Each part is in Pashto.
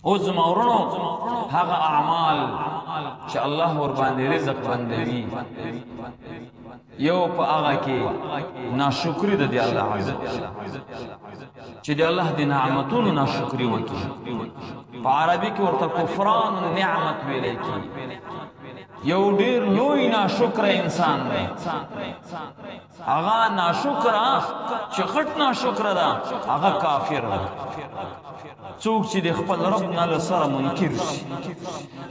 او زما ورونو هغه اعمال چې الله ور باندې رزق بندوي یو په هغه کې ناشکری د دی الله عز وجل چې دی الله د نعمتونو ناشکری وکړي په عربي کې ورته کفران النعمت ویل کی یو ډیر لوی ناشکر انسان دی هغه ناشکر چې غټ ناشکر ده هغه کافر ده څوک چې د خپل رب نه له سره منکر شي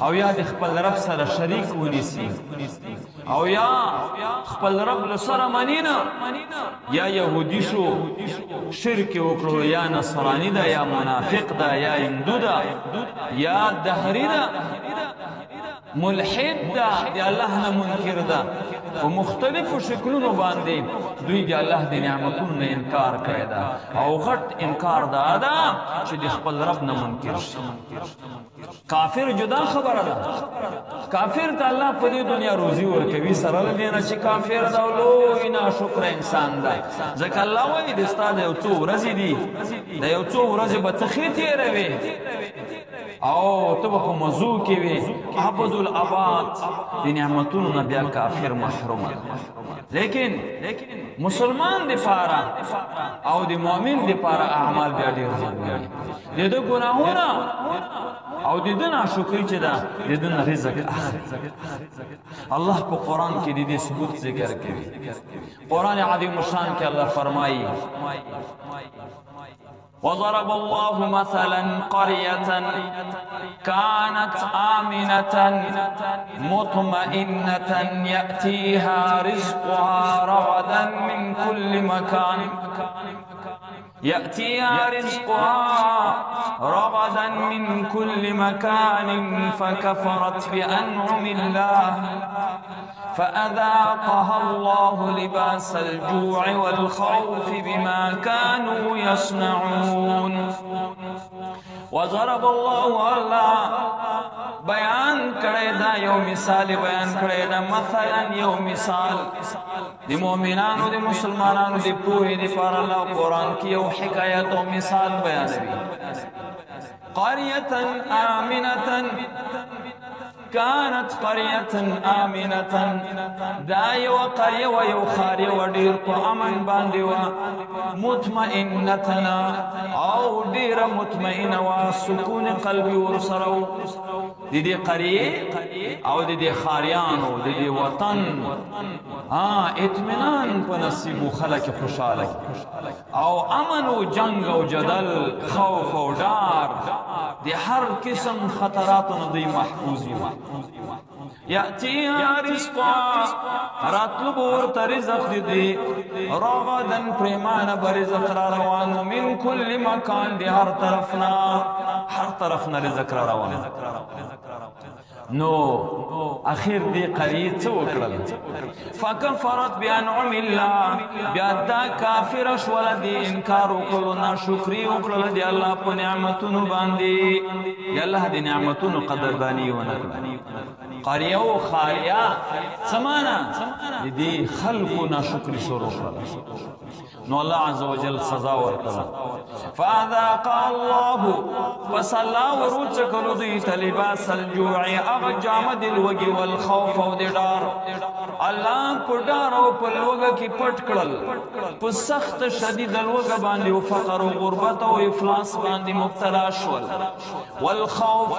او یا د خپل رب سره شریک ونیسي او یا خپل رب له سره مني نه یا یهودي شو شرک وکړو یا نصرانی ده یا منافق ده یا هندو ده یا دهری ده ملحد ده دی الله نه منکر ده په مختلفو شکلونو باندې دوی د الله د نعمتونو نه انکار کړی ده او غټ انکار دا ده چې د خپل رب نه منکر شي کافر جدا خبره ده کافر ته الله په دې دنیا روزي ورکوي سره له دې نه چې کافر ده او لوی ناشکر انسان ده ځکه الله وایي د ستا د یو څو ورځې دي د یو څو ورځې به ته ښې تېروې او ته به په مزو کې وې ابد الاباد د نعمتونو نه بیا کافر محروم لیکن مسلمان د پاره او د مؤمن د پاره اعمال بیا ډېر ضروري دي د ګناهونه او د دې ناشکري چې ده د دې رزق اخلي الله په قرآن کې د دې ثبوت ذکر کوي قرآن عظیم الشان کې الله فرمایي وضرب الله مثلا قرية كانت آمنة مطمئنة يأتيها رزقها رغدا من كل مكان فكفرت بأنعم الله فأذاقها الله لباس الجوع والخوف بما كانوا يصنعون وضرب الله بیان کړی دا یو مثال بیان کړی دا مثلا یو مثال د مؤمنانو د مسلمانانو د پوهې لپاره الله قرآن کې یو حکایت او مثال بیانوي قرية آمنة كانت قرية آمنة دا یو قرية و یو خارية و ډیر په امن باندې و مطمئنتنا او ډیر مطمئنه و سکون قلبي ورسره د دې قرية او د دې خاريانو د دې وطن اطمینان په نصیب خلک خوشاله او امن او جنگ او جدل خوف او ډار د هر قسم خطراتو نه دی محفوظ وي یأتیها رزقها راتلب ورته رزق دی رغدا پریمانه به رزق را روانو من کل مکان دی هر طرفنا رزق را روانو نو اخیر دی قریه څه وکړل فکفرت بانعم الله بیا دا کافر شول دی انکار وکړو ناشکري وکړل دی الله په نعمتونو باندې دی الله دی نعمتونو قدرداني ونه کړه قريه او خاريه سمانا دی خلقو ناشکري شروع کړل نو الله عز وجل سزا ورکړه فذاق الله فصلى ورچکلو دی لباس الجوع اغه جامد الوجه والخوف او د ډار الله په ډار او په لوګه کې پټ کړل په سخت شدید لوګه باندې او فقر او غربت او افلاس باندې مبتلا شول والخوف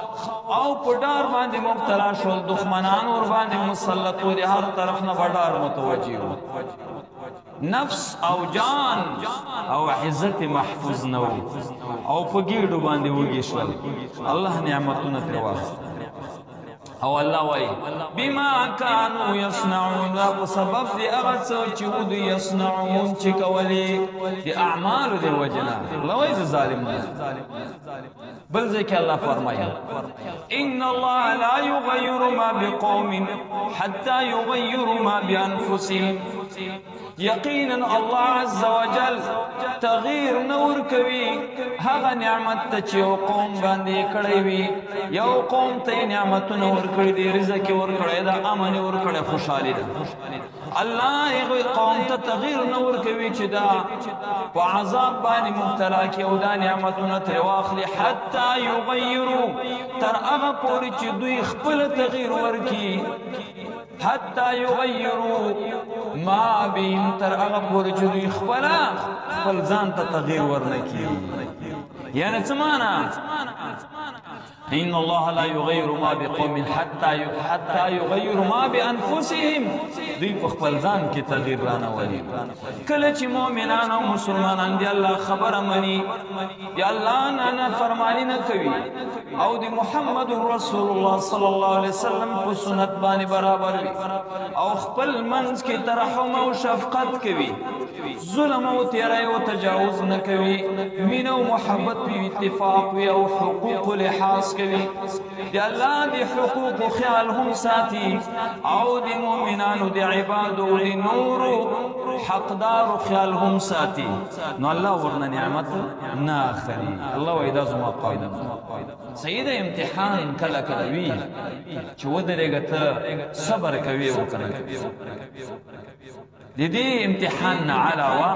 او په ډار باندې مبتلا شول دښمنان ور باندې مسلط و هر طرف نه ډار متوجه نفس او جان او عزت محفوظ نو او په ګیډو باندې وږي شول الله نعمتونه پر واخ او الله وای بما كانوا يصنعون بسبب دي هغه څه چې ودي يصنعون چې کولي دي اعمال دي وجنا الله وای ظالم بل ځکه الله فرمایي ان الله لا يغير ما بقوم حتى يغيروا ما بانفسهم یقینا الله عز وجل تغییر نور کوي هغه نعمت چې یو قوم باندې کړی وي یو قوم ته نعمتونه ورکړي دي رزق ورکړي دا امن ورکړي خوشحالي ده الله هغه قوم ته تغییر نور کوي چې دا په عذاب باندې مبتلا کی او دا نعمتونه تر واخلي حتا یغیروا تر هغه پورې چې دوی خپل تغییر ورکی حتى يغيروا ما بهم تر هغه پورې چې دوی خپل ځان ته تغییر ورنکي یعنی څه معنا إن الله لا يغير ما بقوم حتى يغير ما بأنفسهم دوی په خپل ځان کې تغییر رانولي کله چې مؤمنان او مسلمانان دی الله خبره مني یا الله نه فرمانی نه کوي او دی محمد رسول الله صلی الله علیه وسلم په سنت باندې برابر وي او خپل منځ کې ترحم او شفقت کوي ظلم او تیرای او تجاوز نه کوي مینه او محبت په اتفاق وي او حقوق لحاظ کوي دی الله دی حقوق خیال هم ساتي او دی مؤمنانو دی عبادو دی نور حقدار خیال هم ساتي نو الله ورنه نعمت نه اخلي الله وإذا زما قاعده سید امتحان کله کله وی چې ودرېږه ته صبر کوي او کنه د دې امتحان نه علاوه